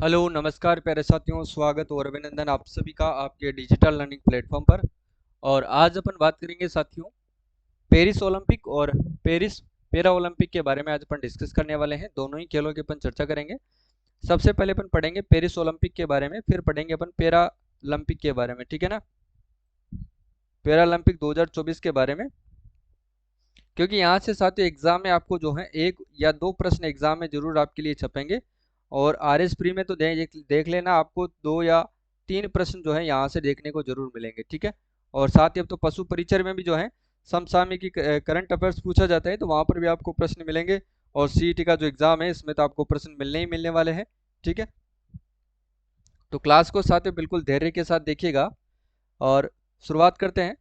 Hello नमस्कार प्यारे साथियों, स्वागत और अभिनंदन आप सभी का आपके डिजिटल लर्निंग प्लेटफॉर्म पर। और आज अपन बात करेंगे साथियों पेरिस ओलंपिक और पेरिस पैरा ओलंपिक के बारे में। आज अपन डिस्कस करने वाले हैं, दोनों ही खेलों की अपन चर्चा करेंगे। सबसे पहले अपन पढ़ेंगे पेरिस ओलंपिक के बारे में, फिर पढ़ेंगे अपन पैरा ओलंपिक के बारे में, ठीक है ना। पैरा ओलंपिक 2024 के बारे में, क्योंकि यहाँ से साथियों एग्जाम में आपको जो है एक या दो प्रश्न एग्जाम में जरूर आपके लिए छपेंगे। और आर एस प्री में तो देख लेना, आपको दो या तीन प्रश्न जो है यहाँ से देखने को जरूर मिलेंगे, ठीक है। और साथ ही अब तो पशु परिचर में भी जो है समसामयिकी करंट अफेयर्स पूछा जाता है, तो वहां पर भी आपको प्रश्न मिलेंगे। और सीईटी का जो एग्जाम है इसमें तो आपको प्रश्न मिलने ही मिलने वाले हैं, ठीक है। तो क्लास को साथियों बिल्कुल धैर्य के साथ देखिएगा और शुरुआत करते हैं।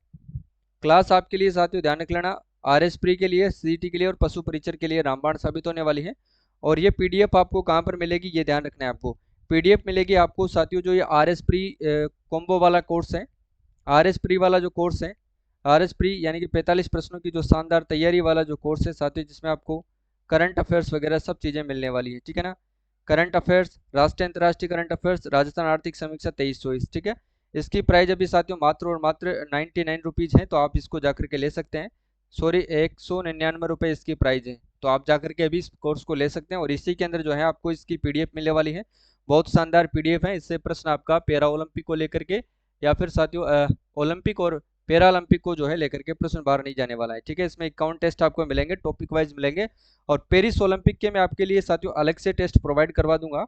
क्लास आपके लिए साथियों ध्यान रख लेना, आर एस प्री के लिए, सीईटी के लिए और पशु परिचर के लिए रामबाण साबित होने वाली है। और ये पीडीएफ आपको कहाँ पर मिलेगी ये ध्यान रखना है आपको। पीडीएफ मिलेगी आपको साथियों जो ये आर एस प्री कॉम्बो वाला कोर्स है, आर एस प्री वाला जो कोर्स है, आर एस प्री यानी कि 45 प्रश्नों की जो शानदार तैयारी वाला जो कोर्स है साथियों, जिसमें आपको करंट अफेयर्स वगैरह सब चीज़ें मिलने वाली है, ठीक है ना। करंट अफेयर्स, राष्ट्रीय अंतर्राष्ट्रीय करंट अफेयर्स, राजस्थान आर्थिक समीक्षा 23-24, ठीक है। इसकी प्राइस अभी साथियों मात्र और मात्र 99 रुपीज़ है, तो आप इसको जाकर के ले सकते हैं। सॉरी, 199 रुपये इसकी प्राइस है, तो आप जाकर के अभी इस कोर्स को ले सकते हैं। और इसी के अंदर जो है आपको इसकी पीडीएफ मिलने वाली है, बहुत शानदार पीडीएफ है। इससे प्रश्न आपका पैरा ओलंपिक को लेकर के या फिर साथियों ओलंपिक और पैरा ओलंपिक को जो है लेकर के प्रश्न बाहर नहीं जाने वाला है, ठीक है। इसमें 51 टेस्ट आपको मिलेंगे, टॉपिक वाइज मिलेंगे। और पेरिस ओलंपिक के मैं आपके लिए साथियों अलग से टेस्ट प्रोवाइड करवा दूंगा,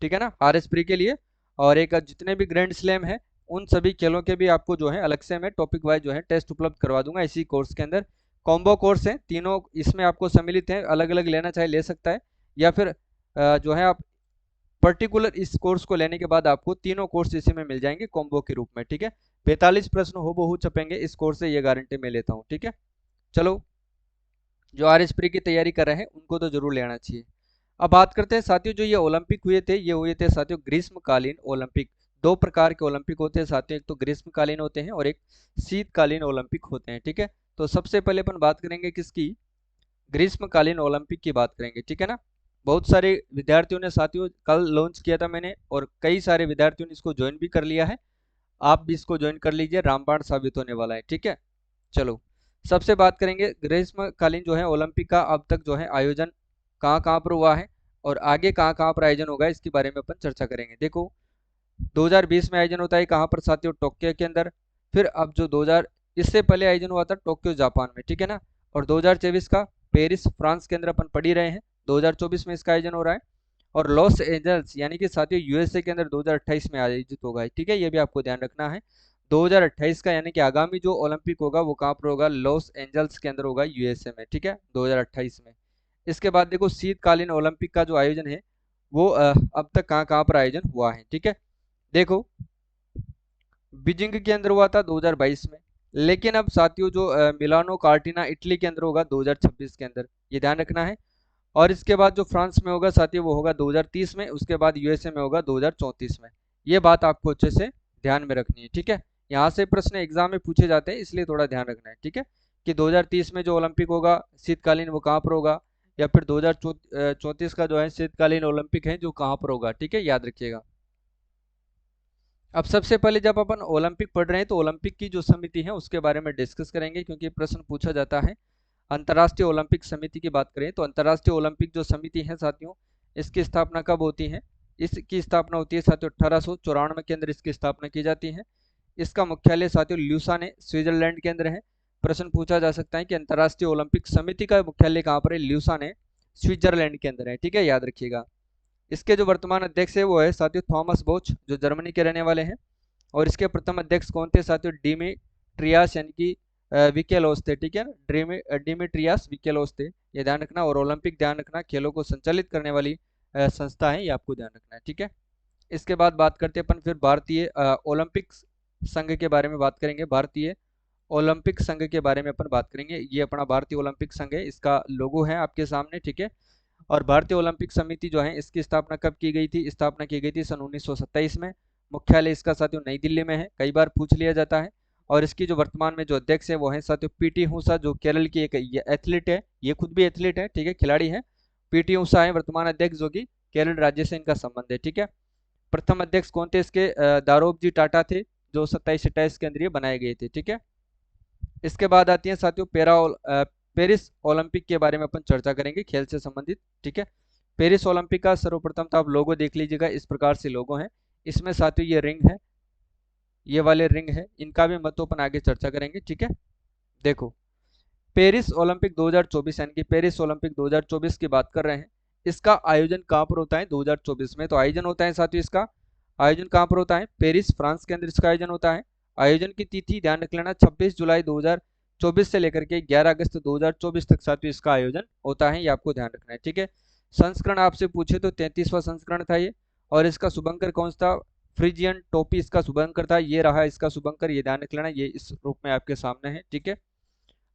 ठीक है ना, आर एस प्री के लिए। और एक जितने भी ग्रैंड स्लैम है उन सभी खेलों के भी आपको जो है अलग से मैं टॉपिक वाइज जो है टेस्ट उपलब्ध करवा दूंगा इसी कोर्स के अंदर। कॉम्बो कोर्स है, तीनों इसमें आपको सम्मिलित है, अलग अलग लेना चाहे ले सकता है, या फिर जो है आप पर्टिकुलर इस कोर्स को लेने के बाद आपको तीनों कोर्स इसी में मिल जाएंगे कॉम्बो के रूप में, ठीक है। 45 प्रश्न हो बहु छपेंगे इस कोर्स से, ये गारंटी मैं लेता हूँ, ठीक है। चलो, जो आर एस प्री की तैयारी कर रहे हैं उनको तो जरूर लेना चाहिए। अब बात करते हैं साथियों, जो ये ओलंपिक हुए थे ये हुए थे साथियों ग्रीष्मकालीन ओलंपिक। दो प्रकार के ओलंपिक होते हैं साथियों, एक तो ग्रीष्मकालीन होते हैं और एक शीतकालीन ओलंपिक होते हैं, ठीक है। तो सबसे पहले अपन बात करेंगे किसकी, ग्रीष्मकालीन ओलंपिक की बात करेंगे, ठीक है ना। बहुत सारे विद्यार्थियों ने साथियों कल लॉन्च किया था मैंने, और कई सारे विद्यार्थियों ने इसको ज्वाइन भी कर लिया है। आप भी इसको ज्वाइन कर लीजिए, रामबाण साबित होने वाला है, ठीक है। चलो, सबसे बात करेंगे ग्रीष्मकालीन जो है ओलंपिक का अब तक जो है आयोजन कहाँ कहाँ पर हुआ है और आगे कहाँ कहाँ पर आयोजन होगा, इसके बारे में अपन चर्चा करेंगे। देखो, 2020 में आयोजन होता है कहाँ पर साथियों, टोक्यो के अंदर। फिर अब जो 2000 इससे पहले आयोजन हुआ था टोक्यो जापान में, ठीक है ना। और 2024 का पेरिस फ्रांस के अंदर अपन पढ़ ही रहे हैं, 2024 में इसका आयोजन हो रहा है। और लॉस एंजल्स यानी कि साथियों यूएसए के अंदर 2028 में आयोजित होगा, ठीक है। ये भी आपको ध्यान रखना है, 2028 का यानी कि आगामी जो ओलंपिक होगा वो कहाँ पर होगा, लॉस एंजल्स के अंदर होगा यूएसए में, ठीक है, 2028 में। इसके बाद देखो शीतकालीन ओलंपिक का जो आयोजन है वो अब तक कहाँ कहाँ पर आयोजन हुआ है, ठीक है। देखो, बीजिंग के अंदर हुआ था 2022 में, लेकिन अब साथियों जो मिलानो कार्टिना इटली के अंदर होगा 2026 के अंदर, ये ध्यान रखना है। और इसके बाद जो फ्रांस में होगा साथियों वो होगा 2030 में, उसके बाद यूएसए में होगा 2034 में। ये बात आपको अच्छे से ध्यान में रखनी है, ठीक है। यहाँ से प्रश्न एग्जाम में पूछे जाते हैं, इसलिए थोड़ा ध्यान रखना है, ठीक है। कि 2030 में जो ओलंपिक होगा शीतकालीन वो कहाँ पर होगा, या फिर 2034 का जो है शीतकालीन ओलंपिक है जो कहाँ पर होगा, ठीक है, याद रखिएगा। अब सबसे पहले जब अपन ओलंपिक पढ़ रहे हैं तो ओलंपिक की जो समिति है उसके बारे में डिस्कस करेंगे, क्योंकि प्रश्न पूछा जाता है। अंतर्राष्ट्रीय ओलंपिक समिति की बात करें तो अंतर्राष्ट्रीय ओलंपिक जो समिति है साथियों, इसकी स्थापना कब होती है, इसकी स्थापना होती है साथियों 1894 के अंदर इसकी स्थापना की जाती है। इसका मुख्यालय साथियों ल्यूसाने स्विट्जरलैंड के अंदर है। प्रश्न पूछा जा सकता है कि अंतर्राष्ट्रीय ओलंपिक समिति का मुख्यालय कहाँ पर है, ल्यूसाने स्विट्जरलैंड के अंदर है, ठीक है, याद रखिएगा। इसके जो वर्तमान अध्यक्ष है वो है साथियों थॉमस बोच, जो जर्मनी के रहने वाले हैं। और इसके प्रथम अध्यक्ष कौन थे साथियों, डिमेट्रियास यानी कि विकेलोस थे, ठीक है ना, डिमेट्रियास विकेलोस थे, ये ध्यान रखना। और ओलंपिक ध्यान रखना खेलों को संचालित करने वाली संस्था है, ये आपको ध्यान रखना है, ठीक है। इसके बाद बात करते हैं अपन फिर भारतीय ओलंपिक संघ के बारे में बात करेंगे। भारतीय ओलंपिक संघ के बारे में अपन बात करेंगे। ये अपना भारतीय ओलंपिक संघ है, इसका लोगो है आपके सामने, ठीक है। और भारतीय ओलंपिक समिति जो है इसकी स्थापना कब की गई थी, स्थापना की गई थी सन 1927 में। मुख्यालय इसका साथियों नई दिल्ली में है, कई बार पूछ लिया जाता है। और इसकी जो वर्तमान में जो अध्यक्ष है वो है साथियों पीटी ऊषा, जो केरल की एक एथलीट है, ये खुद भी एथलीट है, ठीक है, खिलाड़ी है। पीटी ऊषा है वर्तमान अध्यक्ष जो कि केरल राज्य से इनका संबंध है। ठीक है, प्रथम अध्यक्ष कौन थे इसके? दारोबजी टाटा थे, जो 27-28 के अंदर ये बनाए गए थे। ठीक है, इसके बाद आती है साथियों पेरिस ओलंपिक के बारे में अपन चर्चा करेंगे, खेल से संबंधित। ठीक है, पेरिस ओलंपिक का सर्वप्रथम तो आप लोगो देख लीजिएगा, इस प्रकार से लोगो है। इसमें साथियों ये रिंग है, ये वाले रिंग है, इनका भी महत्व अपन आगे चर्चा करेंगे। ठीक है, देखो पेरिस ओलंपिक 2024 यानी कि पेरिस ओलंपिक 2024 की बात कर रहे हैं। इसका आयोजन कहाँ पर होता है? 2024 में। तो आयोजन होता है साथियों, इसका आयोजन कहाँ पर होता है? पेरिस फ्रांस के अंदर इसका आयोजन होता है। आयोजन की तिथि ध्यान रख लेना, 26 जुलाई 2024 से लेकर के 11 अगस्त 2024 तक साथियों इसका आयोजन होता है, ये आपको ध्यान रखना है। ठीक है, संस्करण आपसे पूछे तो 33वां संस्करण था ये, और इसका शुभंकर कौन सा? फ्रिजियन टोपी इसका शुभंकर था, ये रहा इसका शुभंकर, ये ध्यान रख लेना, ये इस रूप में आपके सामने है। ठीक है,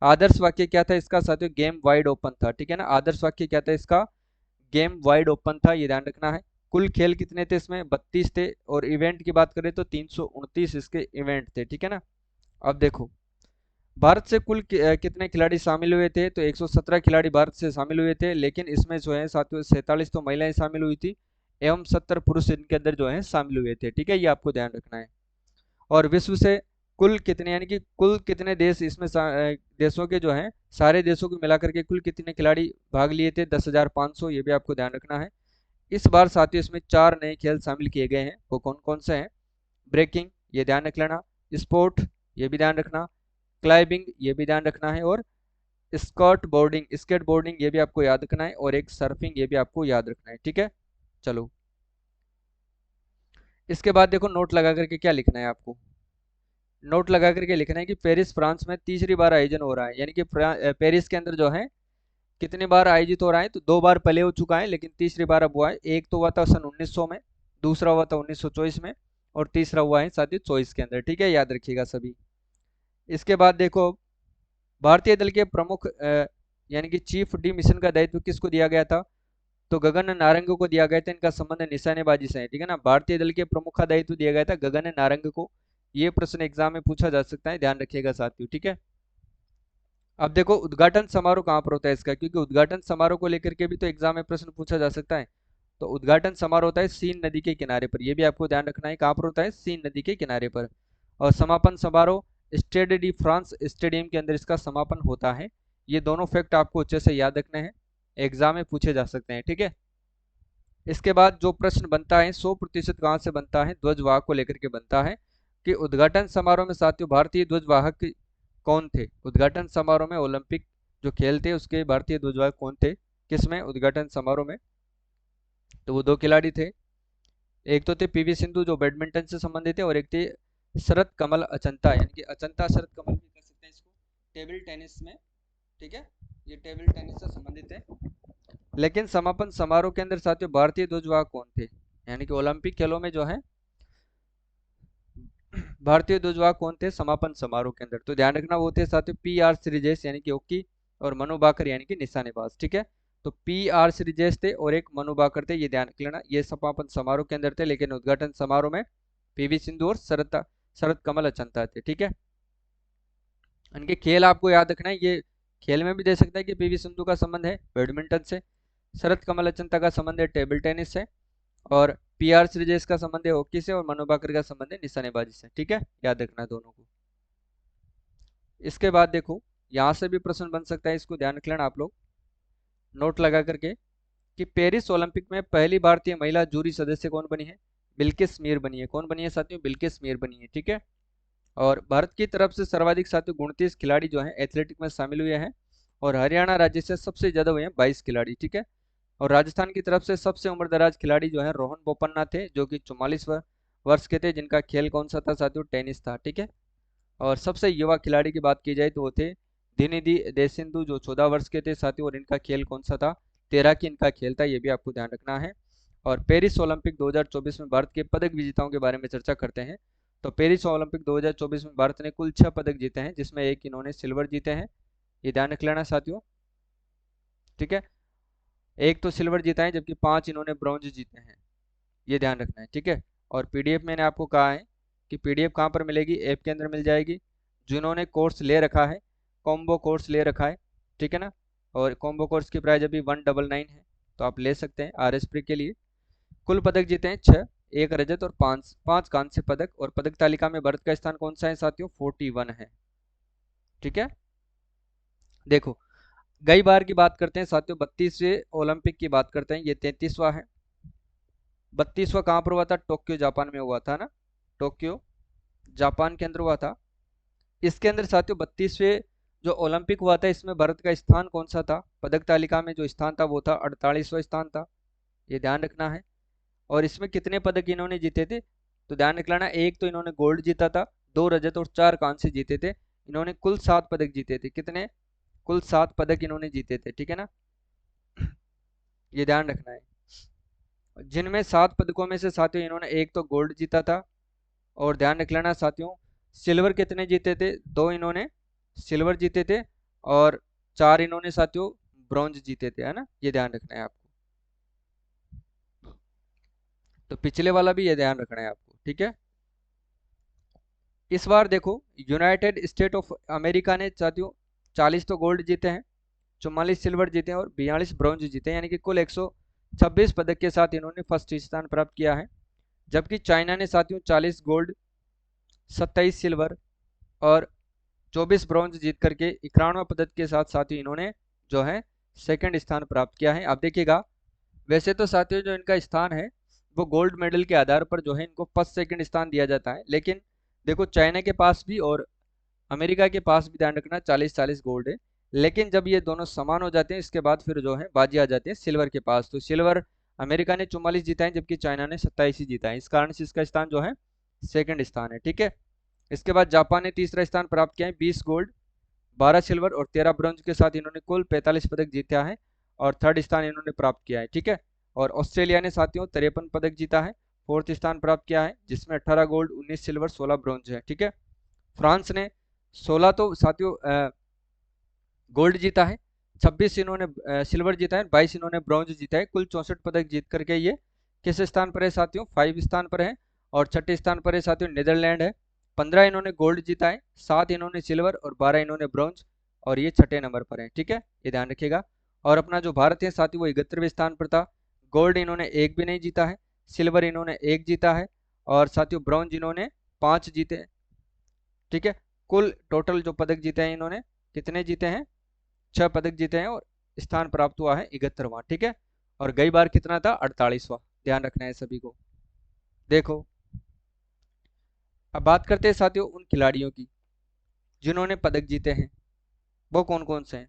आदर्श वाक्य क्या था इसका साथियों? गेम वाइड ओपन था। ठीक है ना, आदर्श वाक्य क्या था इसका? गेम वाइड ओपन था, ये ध्यान रखना है। कुल खेल कितने थे इसमें? 32 थे, और इवेंट की बात करें तो 329 इसके इवेंट थे। ठीक है ना, अब देखो भारत से कुल कितने खिलाड़ी शामिल हुए थे? तो 117 खिलाड़ी भारत से शामिल हुए थे, लेकिन इसमें जो है साथियों 47 तो महिलाएं शामिल हुई थी, एवं 70 पुरुष इनके अंदर जो है शामिल हुए थे। ठीक है, ये आपको ध्यान रखना है। और विश्व से कुल कितने यानी कि कुल कितने देश इसमें देशों के जो हैं, सारे देशों को मिलाकर के कुल कितने खिलाड़ी भाग लिए थे? 10,500, ये भी आपको ध्यान रखना है। इस बार साथियों इसमें 4 नए खेल शामिल किए गए हैं, वो कौन कौन से हैं? ब्रेकिंग, ये ध्यान रख लेना, स्पोर्ट, ये भी ध्यान रखना, क्लाइंबिंग, ये भी ध्यान रखना है, और स्केट बोर्डिंग, ये भी आपको याद रखना है, और एक सर्फिंग, ये भी आपको याद रखना है। ठीक है, चलो इसके बाद देखो नोट लगा करके क्या लिखना है आपको? नोट लगा करके लिखना है कि पेरिस फ्रांस में तीसरी बार आयोजन हो रहा है, यानी कि पेरिस के अंदर जो है कितनी बार आयोजित हो रहा है? तो 2 बार पहले हो चुका है, लेकिन तीसरी बार अब हुआ है। एक तो हुआ था सन 1900 में, दूसरा हुआ था 1924 में, और तीसरा हुआ है साथियों 24 के अंदर। ठीक है, याद रखिएगा सभी। इसके बाद देखो भारतीय दल के प्रमुख यानी कि चीफ डी मिशन का दायित्व किसको दिया गया था? तो गगन नारंग को दिया गया था, इनका संबंध निशानेबाजी से है। ठीक है ना, भारतीय दल के प्रमुख का दायित्व दिया गया था गगन नारंग को। ये प्रश्न एग्जाम में पूछा जा सकता है, ध्यान रखिएगा साथियों। ठीक है, अब देखो उद्घाटन समारोह कहाँ पर होता है इसका, क्योंकि उद्घाटन समारोह को लेकर के भी तो एग्जाम में प्रश्न पूछा जा सकता है। तो उद्घाटन समारोह होता है सीन नदी के किनारे पर, यह भी आपको ध्यान रखना है, कहाँ पर होता है? सीन नदी के किनारे पर। और समापन समारोह स्टेड डी फ्रांस स्टेडियम के अंदर इसका समापन होता है। ये दोनों फैक्ट आपको अच्छे से याद रखने हैं, एग्जाम में पूछे जा सकते हैं। ठीक है, इसके बाद जो प्रश्न बनता है 100% कहाँ से बनता है? ध्वजवाहक को लेकर के बनता है, कि उद्घाटन समारोह में साथियों भारतीय ध्वजवाहक कौन थे? उद्घाटन समारोह में ओलंपिक जो खेल थे उसके भारतीय ध्वजवाहक कौन थे? किसमें? उद्घाटन समारोह में। तो वो 2 खिलाड़ी थे, एक तो थे पीवी सिंधु जो बैडमिंटन से संबंधित थे, और एक थे शरत कमल अचंता, यानी कि अचंता शरत कमल भी कह सकते हैं इसको, टेबल टेनिस में। ठीक है, ये टेबल टेनिस से संबंधित है। लेकिन समापन समारोह के अंदर साथियों भारतीय ध्वजवाहक कौन थे? यानी कि ओलंपिक खेलों में जो है भारतीय ध्वजवाहक कौन थे समापन समारोह के अंदर? तो ध्यान रखना वो थे साथियों PR श्रीजेश यानी कि हॉकी, और मनु भाकर यानी कि निशानेबाज। ठीक है, तो PR श्रीजेश थे और एक मनु भाकर थे, ये ध्यान रख लेना, ये समापन समारोह के अंदर थे, लेकिन उद्घाटन समारोह में PV सिंधु और शरत कमल अचंता थे। ठीक है, इनके खेल आपको याद रखना है, ये खेल में भी दे सकता है कि PV सिंधु का संबंध है बैडमिंटन से, शरत कमल अचंता का संबंध है टेबल टेनिस से, और PR श्रीजेश का संबंध है हॉकी से, और मनु भाकर का संबंध है निशानेबाजी से। ठीक है, याद रखना दोनों को। इसके बाद देखो यहाँ से भी प्रश्न बन सकता है, इसको ध्यान रख लेना आप लोग नोट लगा करके, कि पेरिस ओलंपिक में पहली भारतीय महिला जूरी सदस्य कौन बनी है? बिल्किस मीर बनी है। कौन बनी है साथियों? बिल्किस मीर बनी है। ठीक है, और भारत की तरफ से सर्वाधिक साथियों 29 खिलाड़ी जो हैं एथलेटिक में शामिल हुए हैं, और हरियाणा राज्य से सबसे ज्यादा हुए हैं 22 खिलाड़ी। ठीक है, और राजस्थान की तरफ से सबसे उम्रदराज खिलाड़ी जो है रोहन बोपन्ना थे, जो कि 44 वर्ष के थे, जिनका खेल कौन सा था साथियों? टेनिस था। ठीक है, और सबसे युवा खिलाड़ी की बात की जाए तो वो थे दिनिधि देशिंदु जो 14 वर्ष के थे साथियों, और इनका खेल कौन सा था? तैराकी इनका खेल था, ये भी आपको ध्यान रखना है। और पेरिस ओलंपिक 2024 में भारत के पदक विजेताओं के बारे में चर्चा करते हैं। तो पेरिस ओलंपिक 2024 में भारत ने कुल 6 पदक जीते हैं, जिसमें एक इन्होंने सिल्वर जीते हैं, ये ध्यान रख लेना साथियों। ठीक है, एक तो सिल्वर जीता है, जबकि 5 इन्होंने ब्रॉन्ज जीते हैं, ये ध्यान रखना है। ठीक है, और PDF मैंने आपको कहा है कि PDF कहाँ पर मिलेगी? ऐप के अंदर मिल जाएगी। जिन्होंने कोर्स ले रखा है, कॉम्बो कोर्स ले रखा है, ठीक है ना, और कॉम्बो कोर्स की प्राइस अभी 199 है, तो आप ले सकते हैं RS प्री के लिए। कुल पदक जीते हैं 6, 1 रजत और 5 कांस्य पदक। और पदक तालिका में भारत का स्थान कौन सा है साथियों? 41 है। ठीक है, देखो कई बार की बात करते हैं साथियों, 32वें ओलंपिक की बात करते हैं, ये 33वां है। 32वां कहाँ पर हुआ था? टोक्यो जापान में हुआ था ना, टोक्यो जापान के अंदर हुआ था। इसके अंदर साथियों 32वें जो ओलंपिक हुआ था, इसमें भारत का स्थान कौन सा था? पदक तालिका में जो स्थान था वो था 48वां स्थान था, ये ध्यान रखना है। और इसमें कितने पदक इन्होंने जीते थे? तो ध्यान रखना, एक तो इन्होंने गोल्ड जीता था, 2 रजत और 4 कांस्य जीते थे। इन्होंने कुल 7 पदक जीते थे। कितने? कुल 7 पदक इन्होंने जीते थे। ठीक है ना, ये ध्यान रखना है। जिनमें 7 पदकों में से साथियों इन्होंने एक तो गोल्ड जीता था, और ध्यान रख लेना साथियों सिल्वर कितने जीते थे? 2 इन्होंने सिल्वर जीते थे, और 4 इन्होंने साथियों ब्रॉन्ज जीते थे, है ना, ये ध्यान रखना है आपको। तो पिछले वाला भी ये ध्यान रखना है आपको। ठीक है, इस बार देखो यूनाइटेड स्टेट ऑफ अमेरिका ने साथियों 40 तो गोल्ड जीते हैं, 44 सिल्वर जीते हैं और 42 ब्रॉन्ज जीते हैं, यानी कि कुल 126 पदक के साथ इन्होंने फर्स्ट स्थान प्राप्त किया है। जबकि चाइना ने साथियों 40 गोल्ड, 27 सिल्वर और 24 ब्रॉन्ज जीत करके 91 पदक के साथ साथियों इन्होंने जो है सेकंड स्थान प्राप्त किया है। आप देखिएगा, वैसे तो साथियों जो इनका स्थान है वो गोल्ड मेडल के आधार पर जो है इनको फर्स्ट सेकंड स्थान दिया जाता है, लेकिन देखो चाइना के पास भी और अमेरिका के पास भी ध्यान रखना 40-40 गोल्ड है। लेकिन जब ये दोनों समान हो जाते हैं इसके बाद फिर जो है बाजी आ जाती है सिल्वर के पास। तो सिल्वर अमेरिका ने 44 जीता है, जबकि चाइना ने 27 ही जीता है, इस कारण से इसका स्थान जो है सेकंड स्थान है। ठीक है, इसके बाद जापान ने तीसरा स्थान प्राप्त किया है, 20 गोल्ड, 12 सिल्वर और 13 ब्रॉन्ज के साथ इन्होंने कुल 45 पदक जीता है और थर्ड स्थान इन्होंने प्राप्त किया है। ठीक है, और ऑस्ट्रेलिया ने साथियों 53 पदक जीता है, फोर्थ स्थान प्राप्त किया है, जिसमें 18 गोल्ड, 19 सिल्वर, 16 ब्रॉन्ज है। ठीक है, फ्रांस ने 16 तो साथियों गोल्ड जीता है, 26 इन्होंने सिल्वर जीता है, 22 इन्होंने ब्रॉन्ज जीता है, कुल 64 पदक जीत करके ये किस स्थान पर है साथियों? 5 स्थान पर है। और छठे स्थान पर है साथियों नीदरलैंड है, 15 इन्होंने गोल्ड जीता है, 7 इन्होंने सिल्वर और 12 इन्होंने ब्रॉन्ज, और ये छठे नंबर पर है। ठीक है, ये ध्यान रखिएगा। और अपना जो भारत है साथियों वो 71वें स्थान पर था, गोल्ड इन्होंने एक भी नहीं जीता है, सिल्वर इन्होंने एक जीता है, और साथियों ब्रॉन्ज इन्होंने 5 जीते हैं। ठीक है, कुल टोटल जो पदक जीते हैं इन्होंने कितने जीते हैं? 6 पदक जीते हैं, और स्थान प्राप्त हुआ है 71वां। ठीक है, और गई बार कितना था? 48वां। ध्यान रखना है सभी को। देखो अब बात करते हैं साथियों उन खिलाड़ियों की जिन्होंने पदक जीते हैं, वो कौन कौन से हैं।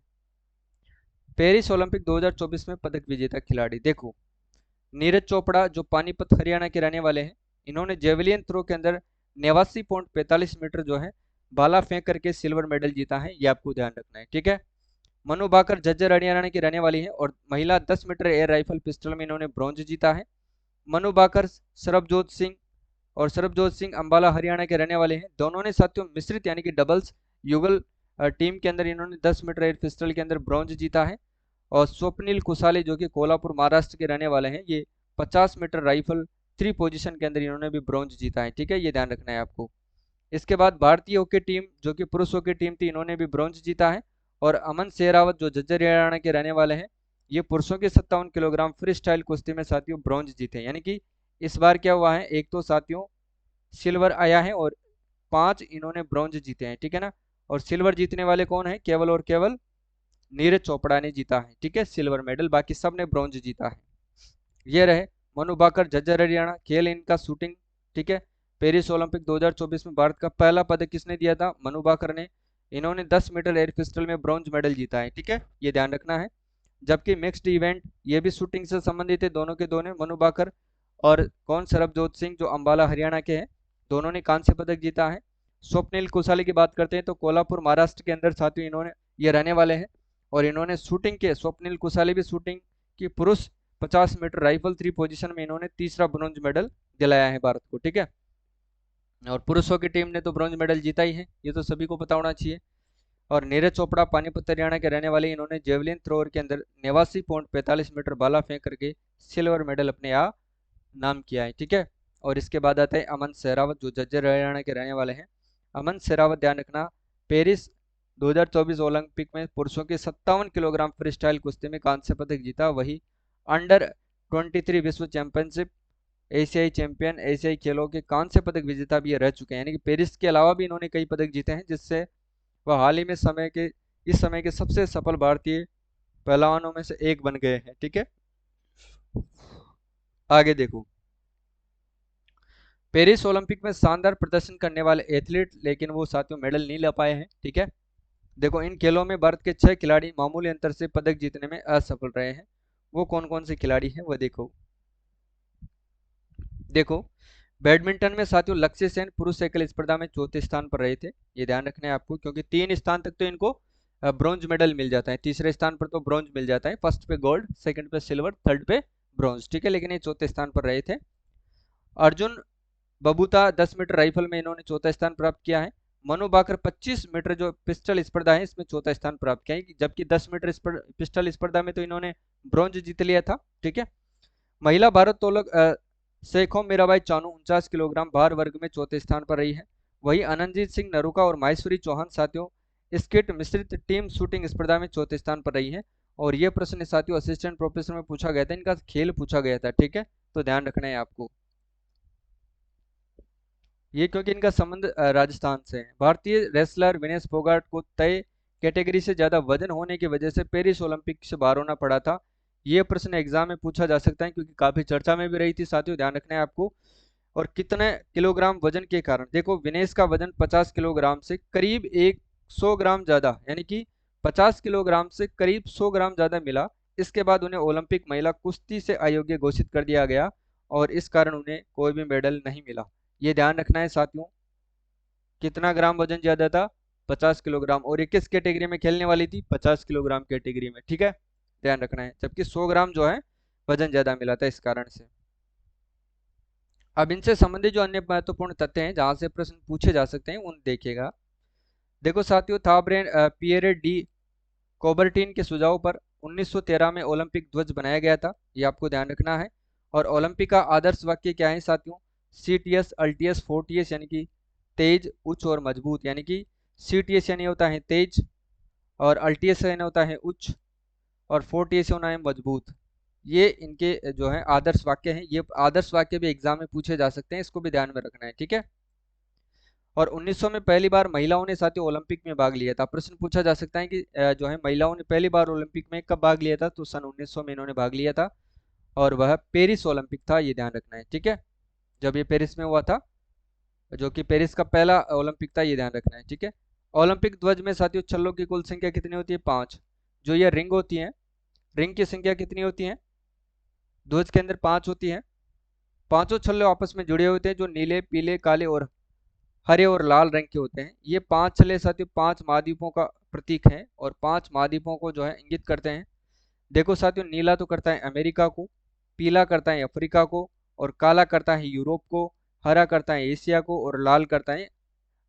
पेरिस ओलंपिक 2024 में पदक विजेता खिलाड़ी, देखो नीरज चोपड़ा जो पानीपत हरियाणा के रहने वाले हैं, इन्होंने जेवलिन थ्रो के अंदर 89.45 मीटर जो है भाला फेंक करके सिल्वर मेडल जीता है, ये आपको ध्यान रखना है। ठीक है, मनु भाकर झज्जर हरियाणा की रहने वाली है, और महिला 10 मीटर एयर राइफल पिस्टल में इन्होंने ब्रॉन्ज जीता है। मनु भाकर सरबजोत सिंह और सरबजोत सिंह अंबाला हरियाणा के रहने वाले हैं, दोनों ने साथियों मिश्रित यानी कि डबल्स युगल टीम के अंदर इन्होंने 10 मीटर एयर पिस्टल के अंदर ब्रॉन्ज जीता है। और स्वप्निल कुसाले जो कि कोल्हापुर महाराष्ट्र के रहने वाले हैं, ये 50 मीटर राइफल 3 पोजीशन के अंदर इन्होंने भी ब्रॉन्ज जीता है। ठीक है, ये ध्यान रखना है आपको। इसके बाद भारतीय हॉकी टीम जो कि पुरुष हॉकी टीम थी, इन्होंने भी ब्रॉन्ज जीता है। और अमन सहरावत जो झज्जर हरियाणा के रहने वाले हैं, ये पुरुषों के 57 किलोग्राम फ्री स्टाइल कुश्ती में साथियों ब्रॉन्ज जीते हैं। यानी कि इस बार क्या हुआ है, एक तो साथियों सिल्वर आया है और 5 इन्होंने ब्रॉन्ज जीते हैं। ठीक है ना, और सिल्वर जीतने वाले कौन है? केवल और केवल नीरज चोपड़ा ने जीता है। ठीक है, सिल्वर मेडल, बाकी सब ने ब्रॉन्ज जीता है। ये रहे मनु भाकर झज्जर हरियाणा, खेल इनका शूटिंग। ठीक है, पेरिस ओलंपिक 2024 में भारत का पहला पदक किसने दिया था? मनु भाकर ने, इन्होंने 10 मीटर एयर पिस्टल में ब्रॉन्ज मेडल जीता है। ठीक है, ये ध्यान रखना है। जबकि मिक्स्ड इवेंट ये भी शूटिंग से संबंधित है, दोनों के दोनों मनु भाकर और कौन सरबजोत सिंह जो अंबाला हरियाणा के हैं, दोनों ने कांस्य पदक जीता है। स्वप्निल कुसाली की बात करते हैं तो कोल्हापुर महाराष्ट्र के अंदर साथियों इन्होंने ये रहने वाले हैं, और इन्होंने शूटिंग के स्वप्निल कुसाली भी शूटिंग की पुरुष 50 मीटर राइफल 3 पोजीशन में इन्होंने तीसरा ब्रॉन्ज मेडल दिलाया है भारत को। ठीक है, और पुरुषों की टीम ने तो ब्रॉन्ज मेडल जीता ही है, ये तो सभी को पता होना चाहिए। और नीरज चोपड़ा पानीपत हरियाणा के रहने वाले, इन्होंने जेवलिन थ्रोअर के अंदर 89.45 मीटर भाला फेंक करके सिल्वर मेडल अपने यहाँ नाम किया है। ठीक है, और इसके बाद आता है अमन सहरावत जो झज्जर हरियाणा के रहने वाले हैं। अमन सहरावत ध्यान रखना, पेरिस 2024 ओलंपिक में पुरुषों के 57 किलोग्राम फ्री स्टाइल कुश्ती में कांस्य पदक जीता, वही अंडर 23 विश्व चैंपियनशिप एशियाई चैंपियन, एशियाई खेलों के कांस्य पदक विजेता भी ये रह चुके हैं। यानी कि पेरिस के अलावा भी इन्होंने कई पदक जीते हैं, जिससे वह हाल ही में इस समय के सबसे सफल भारतीय पहलवानों में से एक बन गए हैं। ठीक है, आगे देखो। पेरिस ओलंपिक में शानदार प्रदर्शन करने वाले एथलीट, लेकिन वो साथियों मेडल नहीं ला पाए हैं। ठीक है, देखो इन खेलों में भारत के 6 खिलाड़ी मामूली अंतर से पदक जीतने में असफल रहे हैं। वो कौन कौन से खिलाड़ी हैं वो देखो। देखो बैडमिंटन में साथियों लक्ष्य सेन पुरुष एकल स्पर्धा में चौथे स्थान पर रहे थे। ये ध्यान रखना है आपको, क्योंकि 3 स्थान तक तो इनको ब्रॉन्ज मेडल मिल जाता है। तीसरे स्थान पर तो ब्रॉन्ज मिल जाता है, फर्स्ट पे गोल्ड, सेकंड पे सिल्वर, थर्ड पे ब्रॉन्ज। ठीक है, लेकिन ये चौथे स्थान पर रहे थे। अर्जुन बबूता 10 मीटर राइफल में इन्होंने चौथा स्थान प्राप्त किया है। मनु भाकर 25 मीटर जो पिस्टल स्पर्धा है इसमें चौथा स्थान प्राप्त किया है, जबकि 10 मीटर पिस्टल स्पर्धा में तो इन्होंने ब्रॉन्ज जीत लिया था। ठीक है, महिला भारोत्तोलक शेखों मीराबाई चानू 49 किलोग्राम भार वर्ग में चौथे स्थान पर रही है। वही अनंतजीत सिंह नरूका और माहेश्वरी चौहान साथियों स्किट मिश्रित टीम शूटिंग स्पर्धा में चौथे स्थान पर रही है। और यह प्रश्न साथियों असिस्टेंट प्रोफेसर में पूछा गया था, इनका खेल पूछा गया था। ठीक है, तो ध्यान रखना है आपको ये, क्योंकि इनका संबंध राजस्थान से है। भारतीय रेसलर विनेश फोगाट को तय कैटेगरी से ज्यादा वजन होने की वजह से पेरिस ओलंपिक से बाहर होना पड़ा था। ये प्रश्न एग्जाम में पूछा जा सकता है, क्योंकि काफी चर्चा में भी रही थी साथियों, ध्यान रखना है आपको। और कितने किलोग्राम वजन के कारण, देखो विनेश का वजन 50 किलोग्राम से करीब 100 ग्राम ज्यादा, यानी कि 50 किलोग्राम से करीब 100 ग्राम ज्यादा मिला। इसके बाद उन्हें ओलंपिक महिला कुश्ती से अयोग्य घोषित कर दिया गया, और इस कारण उन्हें कोई भी मेडल नहीं मिला। ये ध्यान रखना है साथियों, कितना ग्राम वजन ज्यादा था, 50 किलोग्राम। और ये किस कैटेगरी में खेलने वाली थी, 50 किलोग्राम कैटेगरी में। ठीक है, ध्यान रखना है, जबकि 100 ग्राम जो है वजन ज्यादा मिला था इस कारण से। अब इनसे संबंधित जो अन्य महत्वपूर्ण तथ्य हैं जहां से प्रश्न पूछे जा सकते हैं उन देखिएगा। देखो साथियों, थाब्रेन पियरे डी कोबर्टिन के सुझाव पर 1913 में ओलंपिक ध्वज बनाया गया था, ये आपको ध्यान रखना है। और ओलंपिक का आदर्श वाक्य क्या है साथियों, सीटीएस अल्टीएस फोर्टियस, यानी कि तेज, उच्च और मजबूत। यानी कि सीटीएस यानी होता है तेज, और अल्टीएस यानी होता है उच्च, और फोर्टियस होना है मजबूत। ये इनके जो है आदर्श वाक्य हैं। ये आदर्श वाक्य भी एग्जाम में पूछे जा सकते हैं, इसको भी ध्यान में रखना है। ठीक है, और 1900 में पहली बार महिलाओं ने साथियों ओलंपिक में भाग लिया था। प्रश्न पूछा जा सकता है कि जो है महिलाओं ने पहली बार ओलंपिक में कब भाग लिया था, तो सन 1900 में इन्होंने भाग लिया था, और वह पेरिस ओलंपिक था। ये ध्यान रखना है। ठीक है, जब ये पेरिस में हुआ था, जो कि पेरिस का पहला ओलंपिक था, ये ध्यान रखना है। ठीक है, ओलंपिक ध्वज में साथियों छल्लों की कुल संख्या कितनी होती है, 5। जो ये रिंग होती है, रिंग की संख्या कितनी होती है, ध्वज के अंदर 5 होती है। पांचों छल्ले आपस में जुड़े होते हैं, जो नीले, पीले, काले और हरे और लाल रंग के होते हैं। ये 5 छल्ले साथियों 5 महाद्वीपों का प्रतीक है, और 5 महाद्वीपों को जो है इंगित करते हैं। देखो साथियों, नीला तो करता है अमेरिका को, पीला करता है अफ्रीका को, और काला करता है यूरोप को, हरा करता है एशिया को, और लाल करता है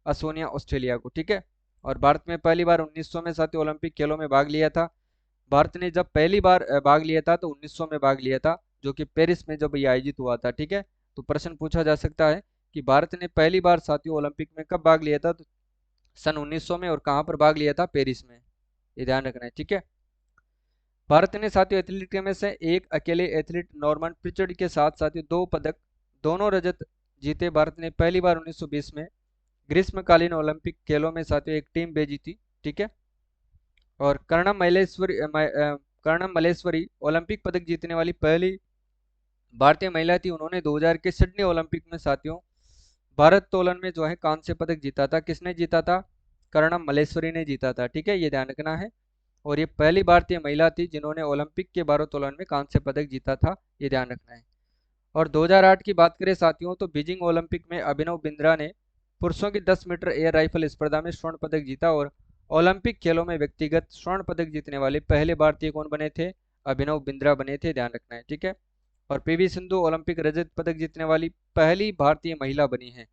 असोनिया ऑस्ट्रेलिया को। ठीक है, और भारत में पहली बार 1900 में साथियों ओलंपिक खेलों में भाग लिया था। भारत ने जब पहली बार भाग लिया था तो 1900 में भाग लिया था, जो कि पेरिस में जब ये आयोजित हुआ था। ठीक है, तो प्रश्न पूछा जा सकता है कि भारत ने पहली बार साथियों ओलंपिक में कब भाग लिया था, तो सन 1900 में, और कहाँ पर भाग लिया था, पेरिस में। ये ध्यान रखना है। ठीक है, भारत ने साथियों एथलीट में से एक अकेले एथलीट नॉर्मन प्रिचर्ड के साथ साथियों 2 पदक, दोनों रजत जीते। भारत ने पहली बार 1920 में ग्रीष्मकालीन ओलंपिक खेलों में साथियों एक टीम भेजी थी। ठीक है, और कर्णम मलेश्वरी ओलंपिक पदक जीतने वाली पहली भारतीय महिला थी। उन्होंने 2000 के सिडनी ओलंपिक में साथियों भारोत्तोलन में जो है कांस्य पदक जीता था। किसने जीता था, कर्णम मलेश्वरी ने जीता था। ठीक है, ये ध्यान रखना है, और ये पहली भारतीय महिला थी जिन्होंने ओलंपिक के भारोत्तोलन में कांस्य पदक जीता था। ये ध्यान रखना है। और 2008 की बात करें साथियों, तो बीजिंग ओलंपिक में अभिनव बिंद्रा ने पुरुषों की 10 मीटर एयर राइफल स्पर्धा में स्वर्ण पदक जीता, और ओलंपिक खेलों में व्यक्तिगत स्वर्ण पदक जीतने वाले पहले भारतीय कौन बने थे, अभिनव बिंद्रा बने थे। ध्यान रखना है। ठीक है, और पीवी सिंधु ओलंपिक रजत पदक जीतने वाली पहली भारतीय महिला बनी है।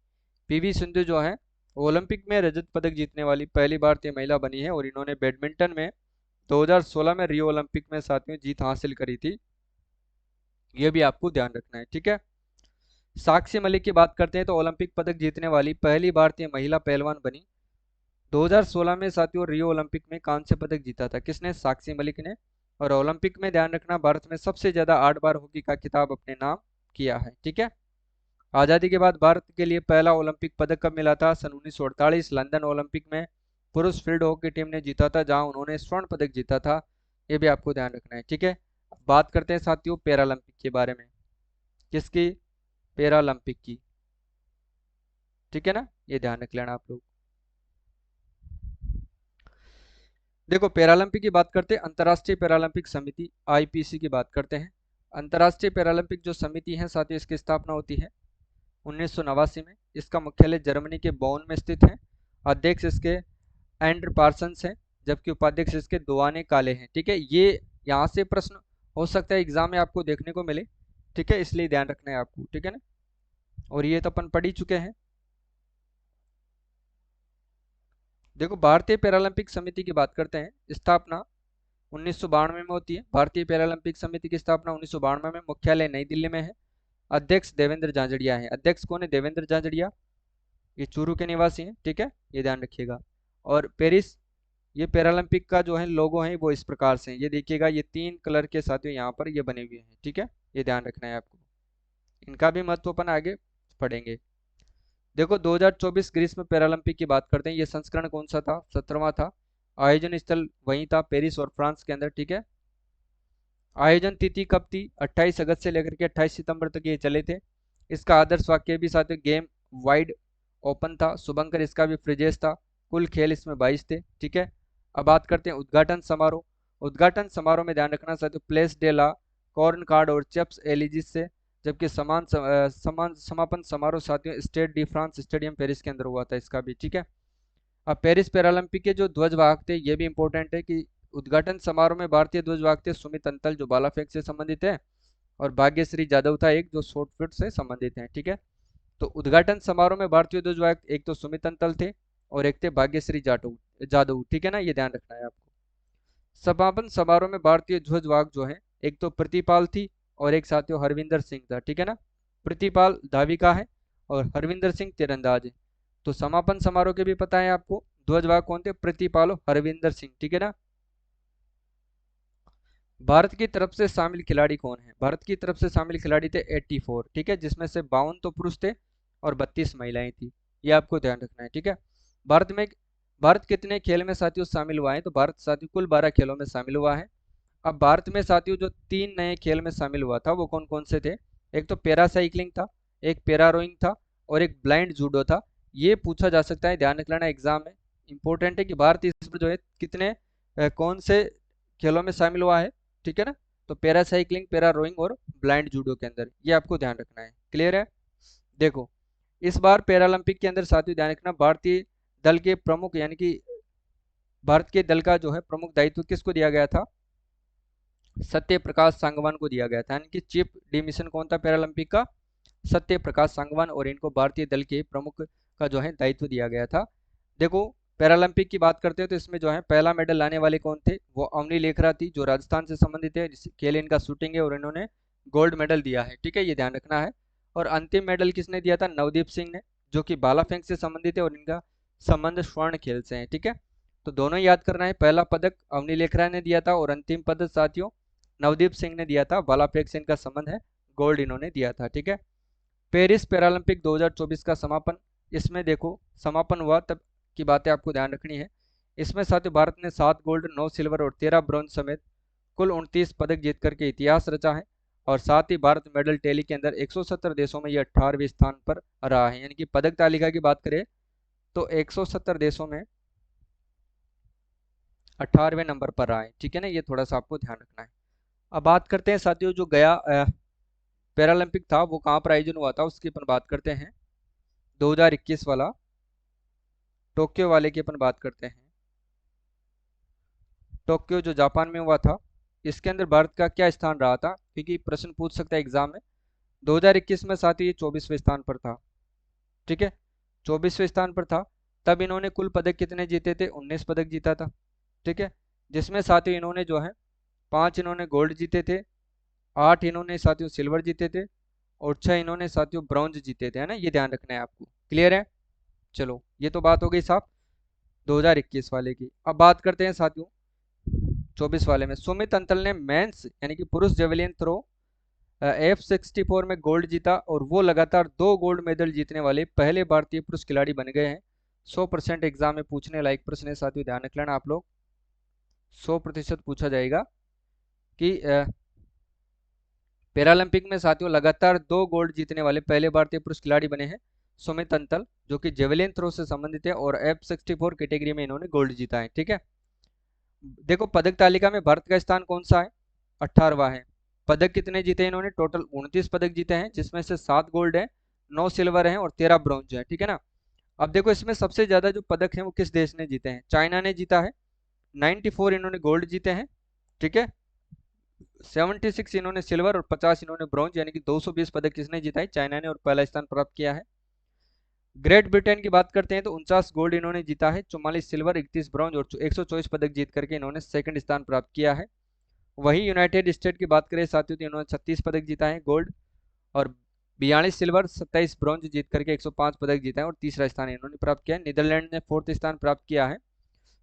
पीवी सिंधु जो है ओलंपिक में रजत पदक जीतने वाली पहली भारतीय महिला बनी है, और इन्होंने बैडमिंटन में 2016 में रियो ओलंपिक में साथियों जीत हासिल करी थी। ये भी आपको ध्यान रखना है। ठीक है, साक्षी मलिक की बात करते हैं तो ओलंपिक पदक जीतने वाली पहली भारतीय महिला पहलवान बनी। 2016 में साथियों रियो ओलंपिक में कांस्य पदक जीता था। किसने, साक्षी मलिक ने। और ओलंपिक में ध्यान रखना, भारत में सबसे ज्यादा 8 बार हॉकी का खिताब अपने नाम किया है। ठीक है, आज़ादी के बाद भारत के लिए पहला ओलंपिक पदक कब मिला था? सन 1948 लंदन ओलंपिक में पुरुष फील्ड हॉकी टीम ने जीता था, जहां उन्होंने स्वर्ण पदक जीता था। ये भी आपको ध्यान रखना है, ठीक है। अब बात करते हैं साथियों पैरालंपिक के बारे में। किसकी? पैरालंपिक की, ठीक है ना, ये ध्यान रख लेना आप लोग। देखो पैरालंपिक की बात करते हैं, अंतर्राष्ट्रीय पैरालंपिक समिति आईपीसी की बात करते हैं। अंतर्राष्ट्रीय पैरालंपिक जो समिति है साथियों, इसकी स्थापना होती है 1989 में। इसका मुख्यालय जर्मनी के बोन में स्थित है। अध्यक्ष इसके एंडर पार्सन्स हैं, जबकि उपाध्यक्ष इसके दुआने काले हैं, ठीक है। ये यहाँ से प्रश्न हो सकता है एग्जाम में आपको देखने को मिले, ठीक है, इसलिए ध्यान रखना है आपको, ठीक है ना। और ये तो अपन पढ़ ही चुके हैं। देखो भारतीय पैरालंपिक समिति की बात करते हैं, स्थापना 1992 में होती है। भारतीय पैरालंपिक समिति की स्थापना 1992 में, मुख्यालय नई दिल्ली में है। अध्यक्ष देवेंद्र झांझड़िया है। अध्यक्ष कौन है? देवेंद्र झांझड़िया, ये चूरू के निवासी हैं, ठीक है, ये ध्यान रखिएगा। और पेरिस, ये पैरालंपिक का जो है लोगो है वो इस प्रकार से है, ये देखिएगा, ये 3 कलर के साथ यहाँ पर ये बने हुए हैं, ठीक है, ये ध्यान रखना है आपको। इनका भी महत्व अपन आगे पढ़ेंगे। देखो 2024 ग्रीष्म पैरालंपिक की बात करते हैं, ये संस्करण कौन सा था? 17वां था। आयोजन स्थल वहीं था, पेरिस और फ्रांस के अंदर, ठीक है। आयोजन तिथि कब थी? 28 अगस्त से लेकर के 28 सितंबर तक ये चले थे। इसका आदर्श वाक्य भी साथ गेम वाइड ओपन था। शुभंकर इसका भी फ्रिजेस था। कुल खेल इसमें 22 थे, ठीक है। अब बात करते हैं उद्घाटन समारोह। उद्घाटन समारोह में ध्यान रखना साथियों, place de la Concorde और चिप्स एलिजिस से, जबकि समान समापन समारोह साथियों Stade de France stadium Paris के अंदर हुआ था, इसका भी, ठीक है। अब पेरिस पैरालंपिक के जो ध्वजवाहक थे ये भी इंपॉर्टेंट है कि उद्घाटन समारोह में भारतीय ध्वजवाहक थे सुमित अंतल जो भाला फेंक से संबंधित है, और भाग्यश्री जाधव था एक जो शॉर्ट पुट से संबंधित है, ठीक है। तो उद्घाटन समारोह में भारतीय ध्वजवाहक एक तो सुमित अंतल थे और एक थे भाग्यश्री जाधव, ठीक है ना, ये ध्यान रखना है आपको। समापन समारोह में भारतीय ध्वजवाहक जो है एक तो प्रतिपाल थी और एक साथियों हरविंदर सिंह था, ठीक है ना। प्रतिपाल धाविका है और हरविंदर सिंह तीरंदाज है। तो समापन समारोह के भी पता है आपको, ध्वजवाहक कौन थे? प्रतिपाल और हरविंदर सिंह, ठीक है ना। भारत की तरफ से शामिल खिलाड़ी कौन है? भारत की तरफ से शामिल खिलाड़ी थे 84, ठीक है, जिसमें से 52 तो पुरुष थे और 32 महिलाएं थी, ये आपको ध्यान रखना है, ठीक है। भारत कितने खेल में साथियों शामिल हुआ है? तो भारत साथियों कुल 12 खेलों में शामिल हुआ है। अब भारत में साथियों जो 3 नए खेल में शामिल हुआ था वो कौन कौन से थे? एक तो पैरा साइकिलिंग था, एक पैरा रोइंग था और एक ब्लाइंड जूडो था। ये पूछा जा सकता है, ध्यान रख लेना एग्जाम में, इंपॉर्टेंट है कि भारत इसमें जो है कितने कौन से खेलों में शामिल हुआ है, ठीक है ना। तो पैरा साइकिलिंग, पैरा रोइंग और ब्लाइंड जूडो के अंदर, ये आपको ध्यान रखना है, क्लियर है। देखो इस बार पैरालंपिक के अंदर साथियों ध्यान रखना, भारतीय दल के प्रमुख यानी कि भारत के दल का जो है प्रमुख दायित्व किसको दिया गया था? सत्य प्रकाश सांगवान को दिया गया था, यानी कि चीफ डिमिशन कौन था पैरालंपिक का? सत्य प्रकाश सांगवान, और इनको भारतीय दल के प्रमुख का जो है दायित्व दिया गया था। देखो पैरालंपिक की बात करते हैं तो इसमें जो है पहला मेडल लाने वाले कौन थे? वो अवनी लेखरा थी जो राजस्थान से संबंधित है, खेल इनका शूटिंग है और इन्होंने गोल्ड मेडल दिया है, ठीक है, ये ध्यान रखना है। और अंतिम मेडल किसने दिया था? नवदीप सिंह ने, जो कि भाला फेंक से संबंधित है और इनका संबंध स्वर्ण खेल से है, ठीक है। तो दोनों याद करना है, पहला पदक अवनी लेखरा ने दिया था और अंतिम पदक साथियों नवदीप सिंह ने दिया था, भाला फेंक से इनका संबंध है, गोल्ड इन्होंने दिया था, ठीक है। पेरिस पैरालंपिक 2024 का समापन, इसमें देखो समापन हुआ तब की बातें आपको ध्यान रखनी है। इसमें साथियों भारत ने 7 गोल्ड, 9 सिल्वर और 13 ब्रॉन्ज समेत कुल 29 पदक जीत करके इतिहास रचा है। और साथ ही भारत मेडल टैली के अंदर 170 देशों में यह 18वें स्थान पर रहा है, यानी कि पदक तालिका की बात करें तो 170 देशों में 18वें नंबर पर रहा है, ठीक है ना, ये थोड़ा सा आपको ध्यान रखना है। अब बात करते हैं साथियों जो गया पैरालंपिक था वो कहाँ पर आयोजन हुआ था उसकी अपन बात करते हैं। 2021 वाला टोक्यो वाले की अपन बात करते हैं। टोक्यो जो जापान में हुआ था, इसके अंदर भारत का क्या स्थान रहा था, क्योंकि प्रश्न पूछ सकता है एग्जाम में। 2021 में साथ ही 24वें स्थान पर था, ठीक है, 24वें स्थान पर था। तब इन्होंने कुल पदक कितने जीते थे? 19 पदक जीता था, ठीक है, जिसमें साथियों इन्होंने जो है 5 इन्होंने गोल्ड जीते थे, 8 इन्होंने साथियों सिल्वर जीते थे और 6 इन्होंने साथियों ब्रॉन्ज जीते थे, है ना, ये ध्यान रखना है आपको, क्लियर है। चलो ये तो बात हो गई साहब 2021 वाले की। अब बात करते हैं साथियों 24 वाले में। सुमित अंतल ने मेंस यानी कि पुरुष जेवलिन थ्रो F64 में गोल्ड जीता और वो लगातार 2 गोल्ड मेडल जीतने वाले पहले भारतीय पुरुष खिलाड़ी बन गए हैं। 100% एग्जाम में पूछने लायक प्रश्न है साथियों, ध्यान रख लेना आप लोग। 100% पूछा जाएगा कि पैरालंपिक में साथियों लगातार 2 गोल्ड जीतने वाले पहले भारतीय पुरुष खिलाड़ी बने हैं सुमित अंतल, जो कि जेवलिन थ्रो से संबंधित है और F64 कैटेगरी में इन्होंने गोल्ड जीता है। ठीक है, देखो पदक तालिका में भारत का स्थान कौन सा है? 18वां है। पदक कितने जीते इन्होंने? टोटल 29 पदक जीते हैं, जिसमें से 7 गोल्ड है, 9 सिल्वर है और 13 ब्रॉन्ज है। ठीक है ना। अब देखो इसमें सबसे ज्यादा जो पदक है वो किस देश ने जीते हैं? चाइना ने जीता है। 94 इन्होंने गोल्ड जीते हैं। ठीक है, 76 इन्होंने सिल्वर और 50 इन्होंने ब्रॉन्ज, यानी कि 220 पदक किसने जीता है? चाइना ने, और पहला स्थान प्राप्त किया है। ग्रेट ब्रिटेन की बात करते हैं तो 49 गोल्ड इन्होंने जीता है, 44 सिल्वर, 31 ब्रॉन्ज और 124 पदक जीत करके इन्होंने सेकंड स्थान प्राप्त किया है। वही यूनाइटेड स्टेट की बात करें साथियों तो इन्होंने 36 पदक जीता है गोल्ड, और 42 सिल्वर, 27 ब्रॉन्ज जीत करके 105 पदक जीता है और तीसरा स्थान इन्होंने प्राप्त किया है। नीदरलैंड ने फोर्थ स्थान प्राप्त किया है,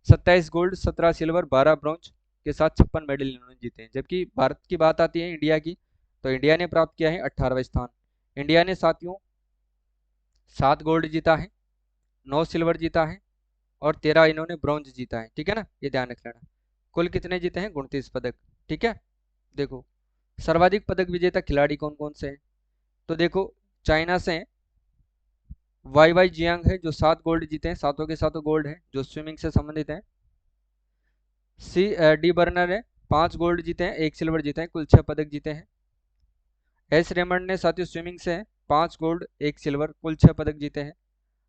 27 गोल्ड, 17 सिल्वर, 12 ब्रॉन्ज के साथ 56 मेडल इन्होंने जीते हैं। जबकि भारत की बात आती है इंडिया की, तो इंडिया ने प्राप्त किया है 18वां स्थान। इंडिया ने साथियों 7 गोल्ड जीता है, 9 सिल्वर जीता है और 13 इन्होंने ब्रॉन्ज जीता है। ठीक है ना, ये ध्यान रख लेना। कुल कितने जीते हैं? 29 पदक। ठीक है, देखो सर्वाधिक पदक विजेता खिलाड़ी कौन कौन से हैं? तो देखो चाइना से वाई वाई जियांग है जो 7 गोल्ड जीते हैं, सातों के सातों गोल्ड है, जो स्विमिंग से संबंधित है। सी डी बर्नर है, 5 गोल्ड जीते हैं, 1 सिल्वर जीते हैं, कुल 6 पदक जीते हैं। एस रेमंड ने साथियों स्विमिंग से 5 गोल्ड 1 सिल्वर, कुल 6 पदक जीते हैं।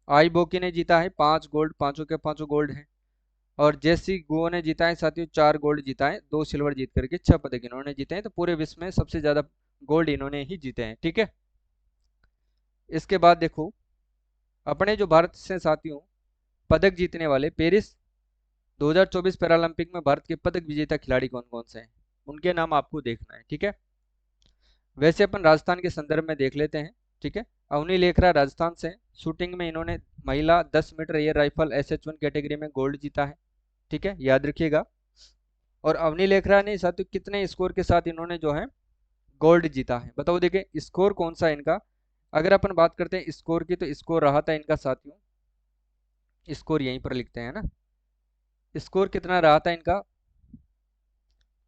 आई बोकी ने जीता है 5 गोल्ड, पांचों के पांचों गोल्ड हैं। और जेसी गुओ ने जीता है साथियों 4 गोल्ड जीता है, 2 सिल्वर जीत करके 6 पदक इन्होंने जीते हैं। तो पूरे विश्व में सबसे ज्यादा गोल्ड इन्होंने ही जीते हैं। ठीक है, इसके बाद देखो अपने जो भारत से साथियों पदक जीतने वाले पेरिस 2024 पैरालंपिक में भारत के पदक विजेता खिलाड़ी कौन कौन से हैं, उनके नाम आपको देखना है। ठीक है, वैसे अपन राजस्थान के संदर्भ में देख लेते हैं। ठीक है, अवनी लेखरा राजस्थान से, शूटिंग में इन्होंने महिला 10 metre air rifle SH1 category में गोल्ड जीता है। ठीक है, याद रखिएगा। और अवनी लेखरा ने साथियों कितने स्कोर के साथ इन्होंने जो है गोल्ड जीता है? बताओ, देखिए स्कोर कौन सा है इनका। अगर अपन बात करते हैं स्कोर की, तो स्कोर रहा था इनका साथियों, स्कोर यहीं पर लिखते हैं ना, स्कोर कितना रहा था इनका?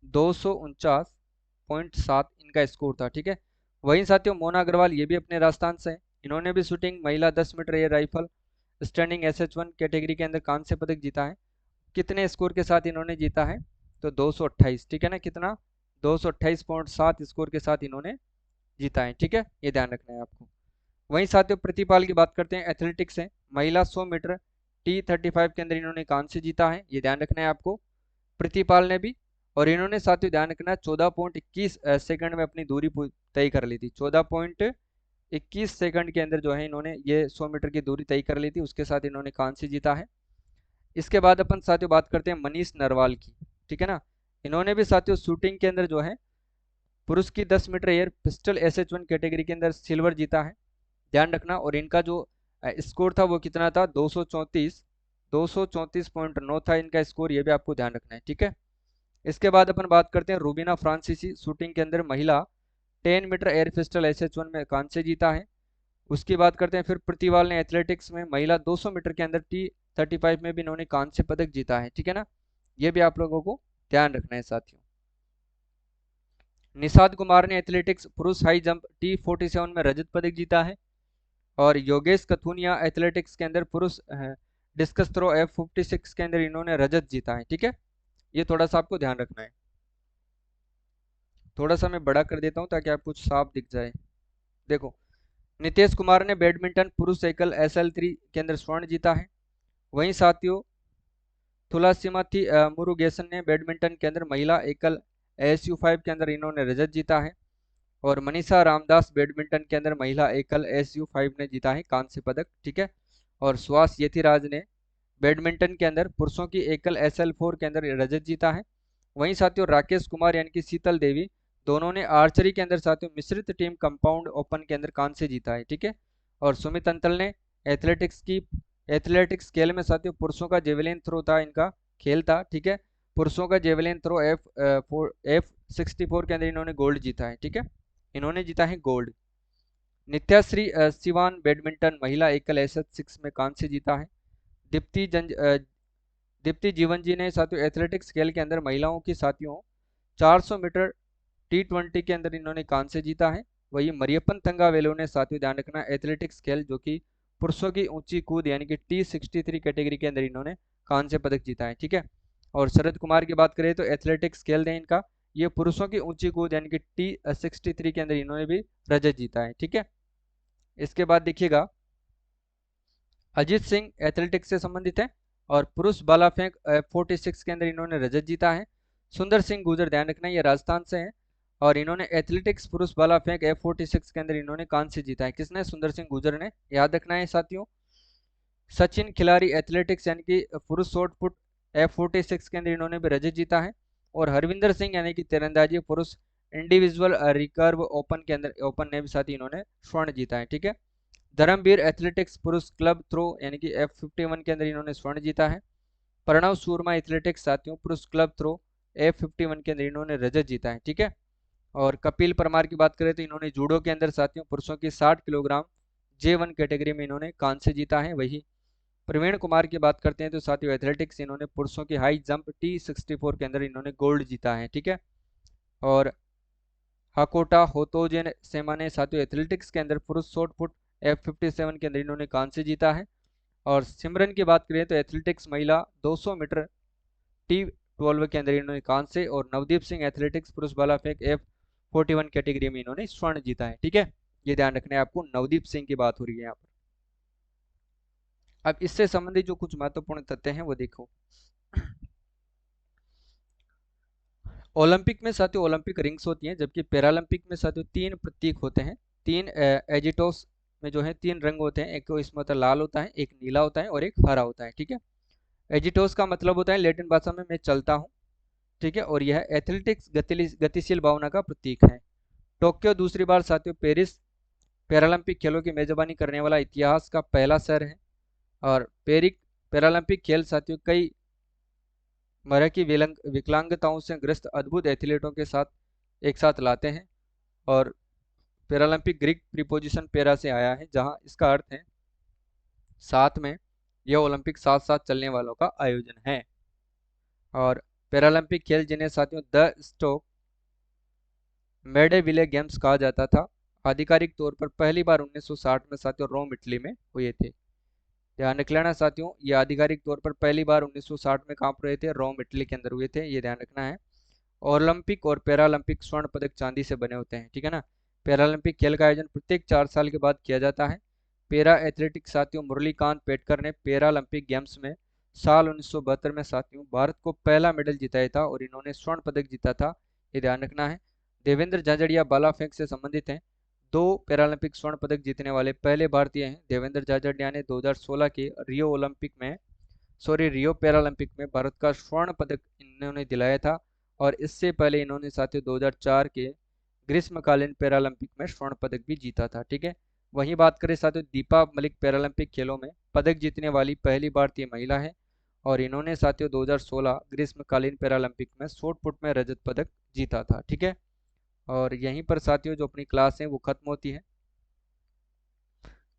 249.7 इनका स्कोर था। ठीक है, वहीं साथियों मोना अग्रवाल ये भी अपने राजस्थान से हैं। इन्होंने भी शूटिंग महिला 10 metre air rifle standing SH1 category के अंदर कांस्य पदक जीता है। कितने स्कोर के साथ इन्होंने जीता है? तो 228। ठीक है ना, कितना? 228.7 स्कोर के साथ इन्होंने जीता है। ठीक है, ये ध्यान रखना है आपको। वहीं साथियों प्रतिपाल की बात करते हैं, एथलेटिक्स है, महिला 100 मीटर T35 के अंदर इन्होंने कांस्य जीता है, ये ध्यान रखना है आपको, प्रतिपाल ने भी। और इन्होंने साथियों ध्यान रखना 14.21 सेकंड में अपनी दूरी तय कर ली थी। 14.21 सेकंड के अंदर जो है इन्होंने ये 100 मीटर की दूरी तय कर ली थी, उसके साथ इन्होंने कांस्य जीता है। इसके बाद अपन साथियों बात करते हैं मनीष नरवाल की। ठीक है ना, इन्होंने भी साथियों शूटिंग के अंदर जो है पुरुष की 10 metre air pistol SH1 category के अंदर सिल्वर जीता है, ध्यान रखना। और इनका जो स्कोर था वो कितना था? 234.9 था इनका स्कोर, ये भी आपको ध्यान रखना है। ठीक है, इसके बाद अपन बात करते हैं रूबीना फ्रांसीसी, शूटिंग के अंदर महिला 10 मीटर एयर पिस्टल SH1 में कांस्य जीता है। उसकी बात करते हैं फिर प्रतिवाल ने एथलेटिक्स में महिला 200 मीटर के अंदर T35 में भी इन्होंने कांस्य पदक जीता है। ठीक है ना, ये भी आप लोगों को ध्यान रखना है साथियों। निषाद कुमार ने एथलेटिक्स पुरुष हाई जंप T47 में रजत पदक जीता है। और योगेश कथुनिया एथलेटिक्स के अंदर पुरुष डिस्कस थ्रो F56 के अंदर इन्होंने रजत जीता है। ठीक है, ये थोड़ा सा आपको ध्यान रखना है। थोड़ा सा मैं बड़ा कर देता हूँ ताकि आपको साफ दिख जाए। देखो नितेश कुमार ने बैडमिंटन पुरुष एकल SL3 के अंदर स्वर्ण जीता है। वहीं साथियों तुलासीमाथी मुरुगेसन ने बैडमिंटन के अंदर महिला एकल SU5 के अंदर इन्होंने रजत जीता है। और मनीषा रामदास बैडमिंटन के अंदर महिला एकल SU5 ने जीता है कांस्य पदक। ठीक है, और सुहास यथिराज ने बैडमिंटन के अंदर पुरुषों की एकल SL4 के अंदर रजत जीता है। वहीं साथियों राकेश कुमार यानी कि शीतल देवी, दोनों ने आर्चरी के अंदर साथियों मिश्रित टीम कंपाउंड ओपन के अंदर कांस्य जीता है। ठीक है, और सुमित अंतल ने एथलेटिक्स खेल में साथियों पुरुषों का जेवलिन थ्रो था इनका खेल था। ठीक है, पुरुषों का जेवलिन थ्रो F64 के अंदर इन्होंने गोल्ड जीता है। ठीक है, इन्होंने जीता है गोल्ड। नित्याश्री सिवान बैडमिंटन महिला एकल एसएच 6 में कांस्य जीता है। दीप्ति दीप्ति जीवन जी ने साथियों एथलेटिक्स खेल के अंदर महिलाओं की साथियों 400 मीटर T20 के अंदर इन्होंने कांस्य जीता है। वही मरियप्पन थंगावेलु ने साथियों ध्यान रखना एथलेटिक्स खेल जो कि पुरुषों की ऊंची कूद यानी कि T63 कैटेगरी के अंदर इन्होंने कांस्य पदक जीता है, ठीक है। और शरद कुमार की बात करें तो एथलेटिक्स खेल है इनका, ये पुरुषों की ऊंची कूद यानी कि T63 के अंदर इन्होंने भी रजत जीता है, ठीक है। इसके बाद देखिएगा अजीत सिंह एथलेटिक्स से संबंधित है और पुरुष भाला फेंक 46 के अंदर इन्होंने रजत जीता है। सुंदर सिंह गुर्जर ध्यान रखना ये राजस्थान से हैं और इन्होंने एथलेटिक्स पुरुष भाला फेंक F46 के अंदर इन्होंने कांस्य जीता है। किसने? सुंदर सिंह गुर्जर ने, याद रखना है साथियों। सचिन खिलाड़ी एथलेटिक्स यानी कि पुरुष शॉट पुट F46 के अंदर इन्होंने भी रजत जीता है। और हरविंदर सिंह यानी कि तीरंदाजी पुरुष इंडिविजुअल रिकर्व ओपन के अंदर ओपन ने भी साथ इन्होंने स्वर्ण जीता है, ठीक है। धर्मवीर एथलेटिक्स पुरुष क्लब थ्रो यानी कि F51 के अंदर इन्होंने स्वर्ण जीता है। प्रणव शर्मा एथलेटिक्स साथियों पुरुष क्लब थ्रो F51 के अंदर इन्होंने रजत जीता है, ठीक है। और कपिल परमार की बात करें तो इन्होंने जूडो के अंदर साथियों पुरुषों की 60 किलोग्राम J1 कैटेगरी में इन्होंने कांस्य जीता है। वही प्रवीण कुमार की बात करते हैं तो साथियों एथलेटिक्स इन्होंने पुरुषों की हाई जंप T64 के अंदर इन्होंने गोल्ड जीता है, ठीक है। और हाकोटा होतोजेन सेमा ने साथियों एथलेटिक्स के अंदर पुरुष शॉट पुट F57 के अंदर इन्होंने कांस्य जीता है। और सिमरन की बात करें तो एथलेटिक्स महिला 200 मीटर T12 के अंदर इन्होंने कांस्य और नवदीप सिंह एथलेटिक्स पुरुष भाला फेंक F41 कैटेगरी में इन्होंने स्वर्ण जीता है, ठीक है। ये ध्यान रखना है आपको, नवदीप सिंह की बात हो रही है यहाँ पर। अब इससे संबंधित जो कुछ महत्वपूर्ण तथ्य हैं वो देखो। ओलंपिक में साथियों ओलंपिक रिंग्स होती हैं, जबकि पैरालंपिक में साथियों 3 प्रतीक होते हैं। 3 एजिटोस में जो है 3 रंग होते हैं, एक तो इसमें होता है लाल होता है, एक नीला होता है और एक हरा होता है, ठीक है। एजिटोस का मतलब होता है लैटिन भाषा में मैं चलता हूँ, ठीक है। और यह एथलेटिक्स गतिशील भावना का प्रतीक है। टोक्यो दूसरी बार साथियों पेरिस पैरालंपिक खेलों की मेजबानी करने वाला इतिहास का पहला शहर है। और पैरालंपिक खेल साथियों कई मरह की विकलांगताओं से ग्रस्त अद्भुत एथलीटों के साथ एक साथ लाते हैं। और पैरालंपिक ग्रीक प्रीपोजिशन पैरा से आया है, जहां इसका अर्थ है साथ में। यह ओलंपिक साथ साथ चलने वालों का आयोजन है। और पैरालंपिक खेल जिन्हें साथियों द स्टोक मेडेविले गेम्स कहा जाता था, आधिकारिक तौर पर पहली बार 1960 में साथियों रोम इटली में हुए थे। ध्यान रख लेना साथियों, ये आधिकारिक तौर पर पहली बार 1960 में कहाँ पर हुए थे? रोम इटली के अंदर हुए थे, ये ध्यान रखना है। ओलंपिक और पैरालंपिक स्वर्ण पदक चांदी से बने होते हैं, ठीक है ना। पैरालंपिक खेल का आयोजन प्रत्येक 4 साल के बाद किया जाता है। पैरा एथलेटिक्स साथियों मुरलीकांत पेटकर ने पैरालंपिक गेम्स में साल 1972 में साथियों भारत को पहला मेडल जिताया था और इन्होंने स्वर्ण पदक जीता था, ये ध्यान रखना है। देवेंद्र झाझड़िया भाला फेंक से संबंधित हैं। 2 पैरालंपिक स्वर्ण पदक जीतने वाले पहले भारतीय हैं। देवेंद्र झाझड़िया ने 2016 के रियो पैरालंपिक में भारत का स्वर्ण पदक इन्होंने दिलाया था। और इससे पहले इन्होंने साथियों 2004 के ग्रीष्मकालीन पैरालंपिक में स्वर्ण पदक भी जीता था, ठीक है। वहीं बात करें साथियों दीपा मलिक पैरालंपिक खेलों में पदक जीतने वाली पहली भारतीय महिला है। और इन्होंने साथियों 2016 ग्रीष्मकालीन पैरालंपिक में शॉट पुट में रजत पदक जीता था, ठीक है। और यहीं पर साथियों जो अपनी क्लास है वो खत्म होती है।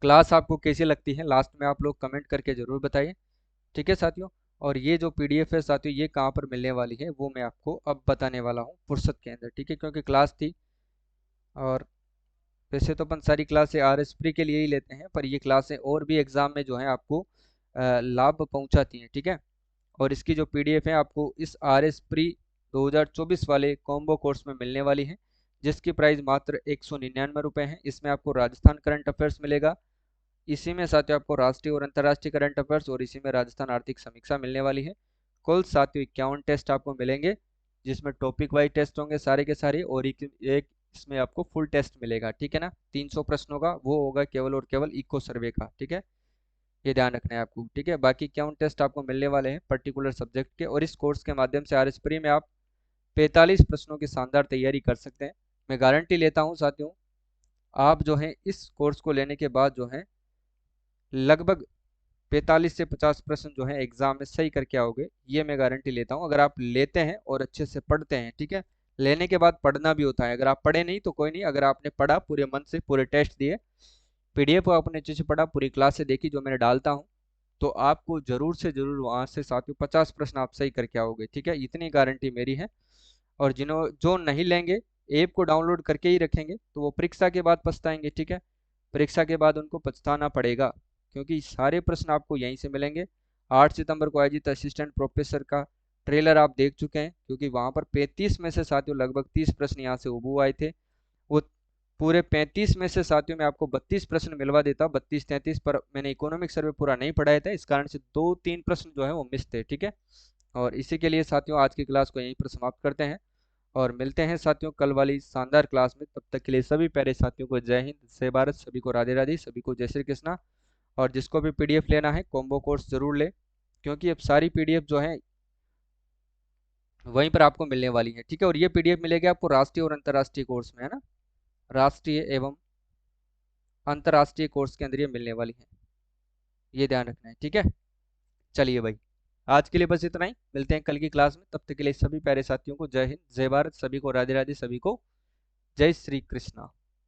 क्लास आपको कैसी लगती है लास्ट में आप लोग कमेंट करके जरूर बताइए, ठीक है साथियों। और ये जो पीडीएफ है साथियों ये कहाँ पर मिलने वाली है वो मैं आपको अब बताने वाला हूँ फुर्सत के अंदर, ठीक है, क्योंकि क्लास थी। और वैसे तो अपन सारी क्लासें RS प्री के लिए ही लेते हैं, पर ये क्लासें और भी एग्जाम में जो है आपको लाभ पहुंचाती हैं, ठीक है। और इसकी जो पीडीएफ है आपको इस RS प्री 2024 वाले कॉम्बो कोर्स में मिलने वाली है, जिसकी प्राइस मात्र 199 रुपये है। इसमें आपको राजस्थान करंट अफेयर्स मिलेगा, इसी में साथियों आपको राष्ट्रीय और अंतर्राष्ट्रीय करंट अफेयर्स और इसी में राजस्थान आर्थिक समीक्षा मिलने वाली है। कुल साथियों 51 टेस्ट आपको मिलेंगे, जिसमें टॉपिक वाइज टेस्ट होंगे सारे के सारे, और एक इसमें आपको फुल टेस्ट मिलेगा, ठीक है ना। 300 प्रश्नों का वो होगा केवल और केवल इको सर्वे का, ठीक है। ये ध्यान रखना है आपको, ठीक है। बाकी 51 टेस्ट आपको मिलने वाले हैं पर्टिकुलर सब्जेक्ट के, और इस कोर्स के माध्यम से RS प्री में आप 45 प्रश्नों की शानदार तैयारी कर सकते हैं। मैं गारंटी लेता हूँ साथियों, आप जो है इस कोर्स को लेने के बाद जो है लगभग 45 से 50 प्रश्न जो है एग्जाम में सही करके आओगे, ये मैं गारंटी लेता हूँ, अगर आप लेते हैं और अच्छे से पढ़ते हैं, ठीक है। लेने के बाद पढ़ना भी होता है। अगर आप पढ़े नहीं तो कोई नहीं, अगर आपने पढ़ा पूरे मन से, पूरे टेस्ट दिए, पीडीएफ को आपने अच्छे से पढ़ा, पूरी क्लास से देखी जो मैंने डालता हूँ, तो आपको जरूर से जरूर वहां से साथियों 50 प्रश्न आप सही करके आओगे। ठीक है, इतनी गारंटी मेरी है। और जिन्हों जो नहीं लेंगे, ऐप को डाउनलोड करके ही रखेंगे, तो वो परीक्षा के बाद पछताएंगे। ठीक है, परीक्षा के बाद उनको पछताना पड़ेगा, क्योंकि सारे प्रश्न आपको यहीं से मिलेंगे। 8 सितंबर को आयोजित असिस्टेंट प्रोफेसर का ट्रेलर आप देख चुके हैं, क्योंकि वहां पर 35 में से साथियों लगभग 30 प्रश्न यहाँ से उबू आए थे। वो पूरे 35 में से साथियों में आपको 32 प्रश्न मिलवा देता, 32-33, पर मैंने इकोनॉमिक सर्वे पूरा नहीं पढ़ाया था, इस कारण से 2-3 प्रश्न जो है वो मिस थे। ठीक है, और इसी के लिए साथियों आज की क्लास को यहीं पर समाप्त करते हैं, और मिलते हैं साथियों कल वाली शानदार क्लास में। तब तक के लिए सभी प्यारे साथियों को जय हिंद, जय भारत, सभी को राधे राधे, सभी को जय श्री कृष्णा। और जिसको भी पीडीएफ लेना है कॉम्बो कोर्स जरूर ले, क्योंकि अब सारी पीडीएफ जो है वहीं पर आपको मिलने वाली है। ठीक है, और ये पीडीएफ मिलेगी आपको राष्ट्रीय और अंतर्राष्ट्रीय कोर्स में, है ना, राष्ट्रीय एवं अंतर्राष्ट्रीय कोर्स के अंदर ये मिलने वाली है, ये ध्यान रखना है। ठीक है, चलिए भाई, आज के लिए बस इतना ही, मिलते हैं कल की क्लास में। तब तक के लिए सभी प्यारे साथियों को जय हिंद, जय भारत, सभी को राधे राधे, सभी को जय श्री कृष्णा।